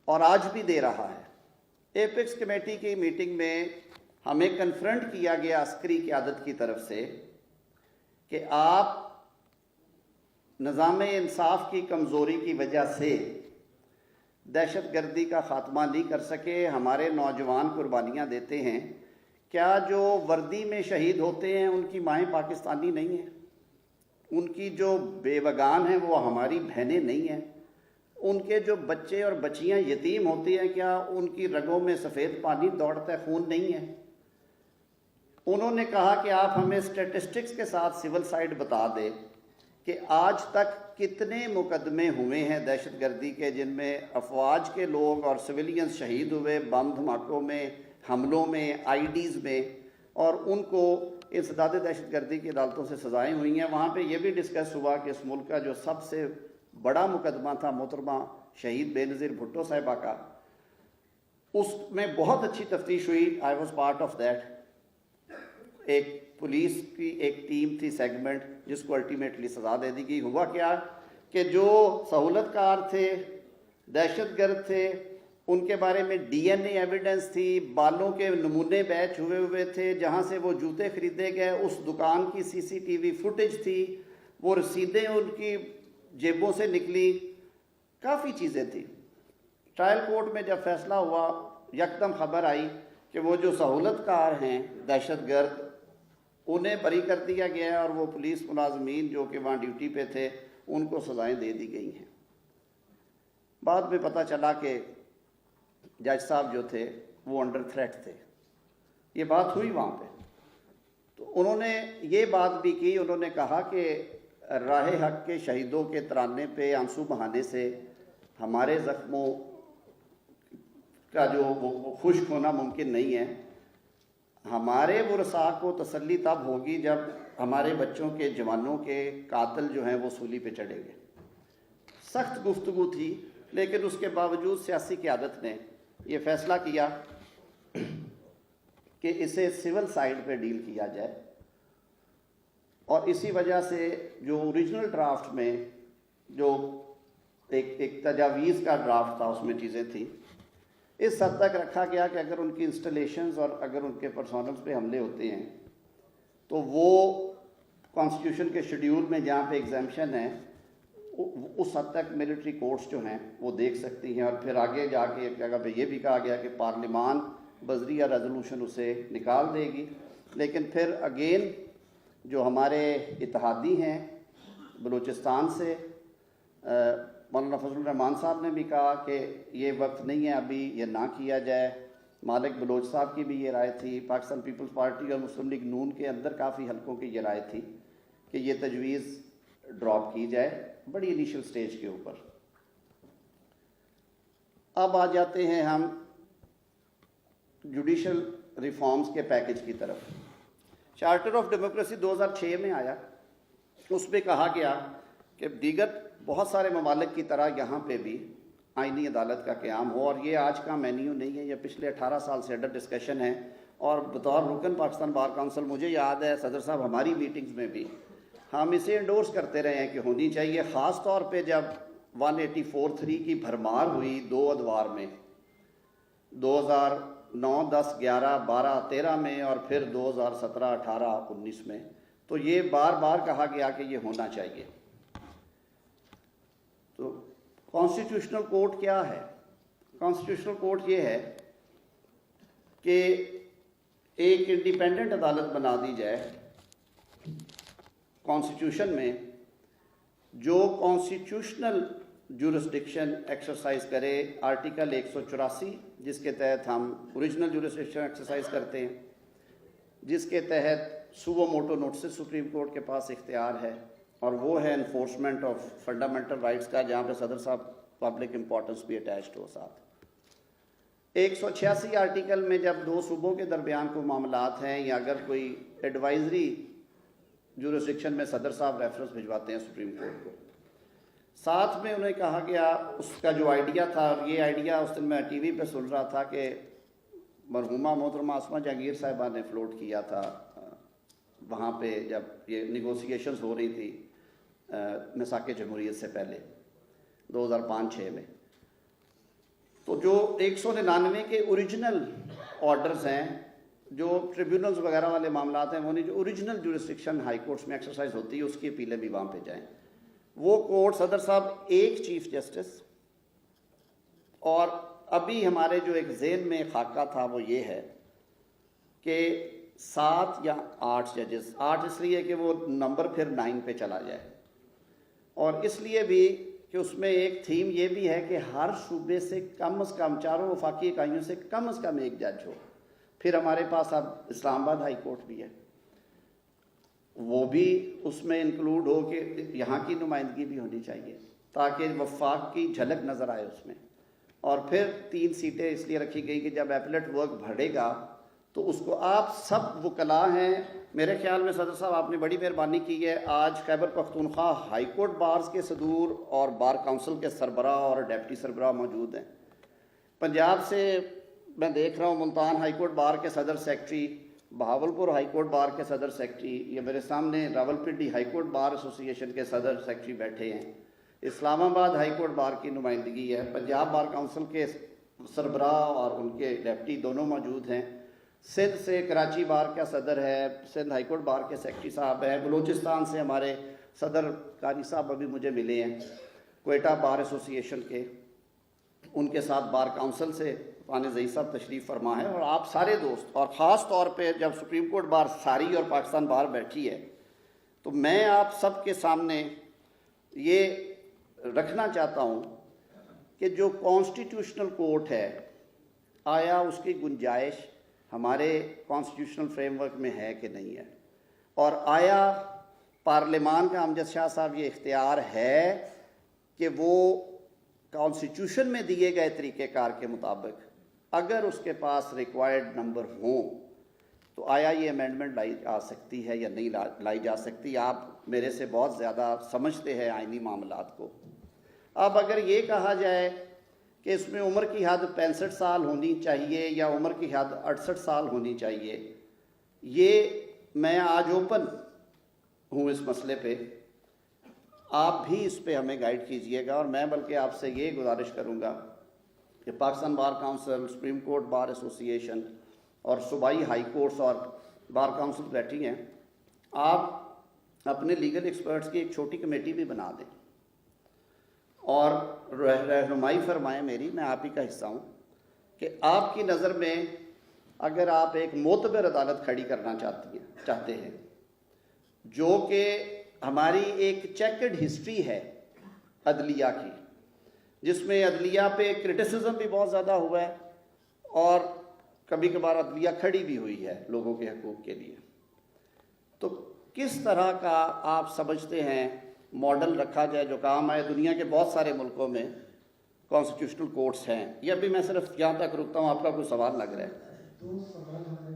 اور آج بھی دے رہا ہے۔ ایپیکس کمیٹی کی میٹنگ میں ہمیں کنفرنٹ کیا گیا عسکری قیادت کی طرف سے کہ آپ نظام انصاف کی کمزوری کی وجہ سے دہشت گردی کا خاتمہ نہیں کر سکے، ہمارے نوجوان قربانیاں دیتے ہیں، کیا جو وردی میں شہید ہوتے ہیں ان کی مائیں پاکستانی نہیں ہیں؟ ان کی جو بیوگان ہیں وہ ہماری بہنیں نہیں ہیں؟ ان کے جو بچے اور بچیاں یتیم ہوتی ہیں کیا ان کی رگوں میں سفید پانی دوڑتا ہے، خون نہیں ہے؟ انہوں نے کہا کہ آپ ہمیں اسٹیٹسٹکس کے ساتھ سول سائڈ بتا دیں کہ آج تک کتنے مقدمے ہوئے ہیں دہشت گردی کے جن میں افواج کے لوگ اور سویلینز شہید ہوئے بم دھماکوں میں، حملوں میں، آئی ڈیز میں، اور ان کو انسداد دہشت گردی کی عدالتوں سے سزائیں ہوئی ہیں۔ وہاں پہ یہ بھی ڈسکس ہوا کہ اس ملک کا جو سب سے بڑا مقدمہ تھا محترمہ شہید بے نظیر بھٹو صاحبہ کا، اس میں بہت اچھی تفتیش ہوئی۔ I was part of that. ایک پولیس کی ایک ٹیم تھی سیگمنٹ جس کو الٹیمیٹلی سزا دے دی گئی۔ ہوا کیا کہ جو سہولت کار تھے، دہشت گرد تھے، ان کے بارے میں ڈی این اے ایویڈنس تھی، بالوں کے نمونے بیچ ہوئے تھے، جہاں سے وہ جوتے خریدے گئے اس دکان کی سی سی ٹی وی فوٹیج تھی، وہ رسیدیں ان کی جیبوں سے نکلی، کافی چیزیں تھیں۔ ٹرائل کورٹ میں جب فیصلہ ہوا یکدم خبر آئی کہ وہ جو سہولت کار ہیں دہشت گرد انہیں بری کر دیا گیا ہے اور وہ پولیس ملازمین جو کہ وہاں ڈیوٹی پہ تھے ان کو سزائیں دے دی گئی ہیں۔ بعد میں پتہ چلا کہ جج صاحب جو تھے وہ انڈر تھریٹ تھے۔ یہ بات ہوئی وہاں پہ، تو انہوں نے یہ بات بھی کی، انہوں نے کہا کہ راہ حق کے شہیدوں کے ترانے پہ آنسو بہانے سے ہمارے زخموں کا جو وہ خشک ہونا ممکن نہیں ہے۔ ہمارے ورثاء کو تسلی تب ہوگی جب ہمارے بچوں کے جوانوں کے قاتل جو ہیں وہ سولی پہ چڑھیں گے۔ سخت گفتگو تھی، لیکن اس کے باوجود سیاسی قیادت نے یہ فیصلہ کیا کہ اسے سول سائڈ پہ ڈیل کیا جائے، اور اسی وجہ سے جو اوریجنل ڈرافٹ میں جو ایک تجاویز کا ڈرافٹ تھا اس میں چیزیں تھیں، اس حد تک رکھا گیا کہ اگر ان کی انسٹالیشنز اور اگر ان کے پرسونلز پہ حملے ہوتے ہیں تو وہ کانسٹیٹیوشن کے شیڈیول میں جہاں پہ ایگزیمپشن ہے اس حد تک ملٹری کورٹس جو ہیں وہ دیکھ سکتی ہیں، اور پھر آگے جا کے ایک جگہ پہ یہ بھی کہا گیا کہ پارلیمان بذریعہ ریزولوشن اسے نکال دے گی۔ لیکن پھر اگین جو ہمارے اتحادی ہیں بلوچستان سے، مولانا فضل الرحمان صاحب نے بھی کہا کہ یہ وقت نہیں ہے ابھی یہ نہ کیا جائے۔ مالک بلوچ صاحب کی بھی یہ رائے تھی۔ پاکستان پیپلز پارٹی اور مسلم لیگ نون کے اندر کافی حلقوں کی یہ رائے تھی کہ یہ تجویز ڈراپ کی جائے بڑی انیشل سٹیج کے اوپر۔ اب آ جاتے ہیں ہم جوڈیشل ریفارمز کے پیکج کی طرف۔ چارٹر آف ڈیموکریسی 2006 میں آیا، اس میں کہا گیا کہ دیگر بہت سارے ممالک کی طرح یہاں پہ بھی آئینی عدالت کا قیام ہو، اور یہ آج کا مینیو نہیں ہے، یہ پچھلے 18 سال سے انڈر ڈسکشن ہے، اور بطور رکن پاکستان بار کونسل مجھے یاد ہے صدر صاحب ہماری میٹنگز میں بھی ہم اسے انڈورس کرتے رہے ہیں کہ ہونی چاہیے، خاص طور پہ جب 184(3) کی بھرمار ہوئی 2 ادوار میں، 2009، 10، 11، 12، 13 میں، اور پھر 2017، 18، 19 میں، تو یہ بار بار کہا گیا کہ یہ ہونا چاہیے۔ تو کانسٹیٹیوشنل کورٹ کیا ہے؟ کانسٹیٹیوشنل کورٹ یہ ہے کہ ایک انڈیپینڈنٹ عدالت بنا دی جائے کانسٹیٹیوشن میں، جو کانسٹیٹیوشنل جورسڈکشن ایکسرسائز کرے، آرٹیکل 184 جس کے تحت ہم اوریجنل جورسڈکشن ایکسرسائز کرتے ہیں، جس کے تحت سوو موٹو نوٹسز سپریم کورٹ کے پاس اختیار ہے، اور وہ ہے انفورسمنٹ آف فنڈامنٹل رائٹس کا، جہاں پہ صدر صاحب پبلک امپورٹنس بھی اٹیچڈ ہو ساتھ۔ 186 آرٹیکل میں جب 2 صوبوں کے درمیان کوئی معاملات ہیں، یا اگر کوئی ایڈوائزری جورسڈکشن میں صدر صاحب ریفرنس بھجواتے ہیں سپریم کورٹ کو، ساتھ میں انہیں کہا گیا، اس کا جو آئیڈیا تھا، اور یہ آئیڈیا اس دن میں ٹی وی پہ سن رہا تھا کہ مرحومہ محترمہ اسما جہانگیر صاحبہ نے فلوٹ کیا تھا وہاں پہ جب یہ نیگوسیشنز ہو رہی تھی میثاق جمہوریت سے پہلے 2005-6 میں۔ تو جو 199 کے اوریجنل آرڈرز ہیں، جو ٹریبیونلز وغیرہ والے معاملات ہیں، وہ نہیں، جو اوریجنل جورسڈکشن ہائی کورٹس میں ایکسرسائز ہوتی ہے اس کی اپیلیں بھی وہاں پہ جائیں. وہ کورٹ صدر صاحب ایک چیف جسٹس، اور ابھی ہمارے جو ایک ذہن میں خاکہ تھا وہ یہ ہے کہ 7 یا 8 ججز، 8 اس لیے کہ وہ نمبر پھر 9 پہ چلا جائے، اور اس لیے بھی کہ اس میں ایک تھیم یہ بھی ہے کہ ہر صوبے سے کم از کم، چاروں وفاقی اکائیوں سے کم از کم ایک جج ہو. پھر ہمارے پاس اب اسلام آباد ہائی کورٹ بھی ہے، وہ بھی اس میں انکلوڈ ہو کہ یہاں کی نمائندگی بھی ہونی چاہیے تاکہ وفاق کی جھلک نظر آئے اس میں. اور پھر 3 سیٹیں اس لیے رکھی گئی کہ جب ایپلیٹ ورک بڑھے گا تو اس کو آپ سب وکلاء ہیں. میرے خیال میں صدر صاحب آپ نے بڑی مہربانی کی ہے، آج Khyber Pakhtunkhwa high court bars کے صدور اور بار کونسل کے سربراہ اور ڈیپٹی سربراہ موجود ہیں. پنجاب سے میں دیکھ رہا ہوں ملتان ہائی کورٹ بار کے صدر secretary, Bahawalpur high court bar کے صدر سیکٹری، یہ میرے سامنے راولپنڈی ہائی کورٹ بار ایسوسی ایشن کے صدر سیکٹری بیٹھے ہیں. اسلام آباد ہائی کورٹ بار کی نمائندگی ہے، پنجاب بار کونسل کے سربراہ اور ان کے ڈیپٹی دونوں موجود ہیں. سندھ سے کراچی بار کا صدر ہے، سندھ ہائی کورٹ بار کے سیکٹری صاحب ہیں. بلوچستان سے ہمارے صدر قاری صاحب ابھی مجھے ملے ہیں، کوئٹہ بار ایسوسی ایشن کے، ان کے ساتھ بار کونسل سے فان زئی صاحب تشریف فرما ہے. اور آپ سارے دوست، اور خاص طور پہ جب سپریم کورٹ بار ساری اور پاکستان بار بیٹھی ہے تو میں آپ سب کے سامنے یہ رکھنا چاہتا ہوں کہ جو کانسٹیٹیوشنل کورٹ ہے، آیا اس کی گنجائش ہمارے کانسٹیٹیوشنل فریم ورک میں ہے کہ نہیں ہے، اور آیا پارلیمان کا امجد شاہ صاحب یہ اختیار ہے کہ وہ کانسٹیٹیوشن میں دیے گئے طریقہ کار کے مطابق اگر اس کے پاس ریکوائرڈ نمبر ہوں تو آیا یہ امینڈمنٹ لائی جا سکتی ہے یا نہیں لائی جا سکتی. آپ میرے سے بہت زیادہ سمجھتے ہیں آئینی معاملات کو. اب اگر یہ کہا جائے کہ اس میں عمر کی حد 65 سال ہونی چاہیے یا عمر کی حد 68 سال ہونی چاہیے، یہ میں آج اوپن ہوں اس مسئلے پہ. آپ بھی اس پہ ہمیں گائیڈ کیجئے گا، اور میں بلکہ آپ سے یہ گزارش کروں گا کہ Pakistan bar council, supreme court bar ایسوسی ایشن اور صوبائی ہائی کورٹس اور بار کونسل بیٹھی ہیں، آپ اپنے لیگل ایکسپرٹس کی ایک چھوٹی کمیٹی بھی بنا دیں اور رہنمائی فرمائیں میری، میں آپ ہی کا حصہ ہوں، کہ آپ کی نظر میں اگر آپ ایک معتبر عدالت کھڑی کرنا چاہتے ہیں جو کہ ہماری ایک چیکڈ ہسٹری ہے عدلیہ کی، جس میں عدلیہ پہ کرٹیسزم بھی بہت زیادہ ہوا ہے اور کبھی کبھار عدلیہ کھڑی بھی ہوئی ہے لوگوں کے حقوق کے لیے، تو کس طرح کا آپ سمجھتے ہیں ماڈل رکھا جائے جو کام آئے؟ دنیا کے بہت سارے ملکوں میں کانسٹیٹیوشنل کورٹس ہیں. یہ ابھی میں صرف یہاں تک رکتا ہوں، آپ کا کوئی سوال لگ رہا ہے؟